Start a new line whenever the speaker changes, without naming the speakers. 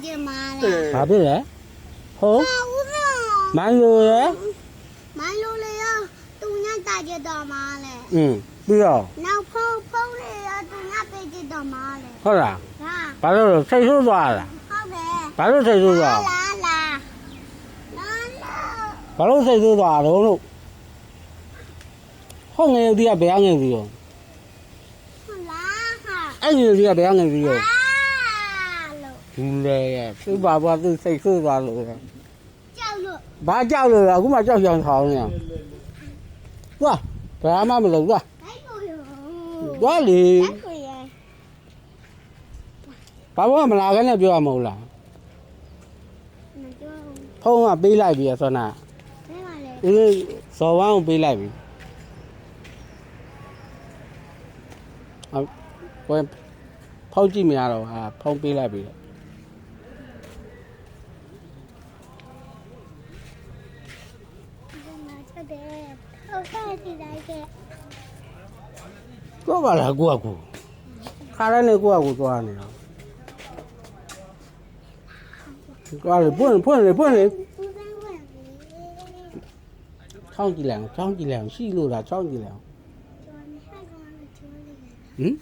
姐妈嘞。
ဘာဖြစ်လဲဟုတ်
我说。
မိုင်းလိုရယ်
买路了呀，都伢大姐大妈嘞。
ပြီးတော့
那碰了呀，都伢大姐大妈嘞。
ဟုတ်လား
啊，
ဘာလို့လဲစိတ်ဆိုးသွားလား
好的。
ဘာလို့စိတ်ဆိုးသွား
啦啦。
ဘာလို့စိတ်ဆိုးသွားတော့လို့ဟုတ်ငယ်ဦးဒီကဘယ်ငယ်ပြီးရော
啦哈。
အဲ့ဒီဒီကဘယ်ငယ်ပြီးရော
啊喽。
ဘူးလေသူ့ဘာဘာသူစိတ်ဆိုးသွားလို့
叫了。
ဘာကြောက်လို့လဲအခုမှကြောက်ကြောင်ထောင်းနေသွားဘာမှမလုပ်သွား
哎呦呦。
သွားလေ
哎呦耶。
ဘာမှမလာခဲနဲ့ပြောရမဟုတ်လား
那就。
ဖုန်းကပေးလိုက်ပြီဆောနာ
没嘛嘞。
အေးဇော်ဝမ်းကိုပေးလိုက်ပြီဟုတ်ကိုဖုန်းကြည့်မရတော့ဟာဖုန်းပေးလိုက်ပြီ
这得。我看起来的。
တော့ပါလားကိုကကိုခါတိုင်းနဲ့ကိုကကိုသွားနေတော့သွားလေပွင့်လေ
不在问你。
ချောင်းကြည့်လိုက်အောင်ရှိလို့လားချောင်းကြည့်လိုက်အောင်
你看看我这里。
ဟင်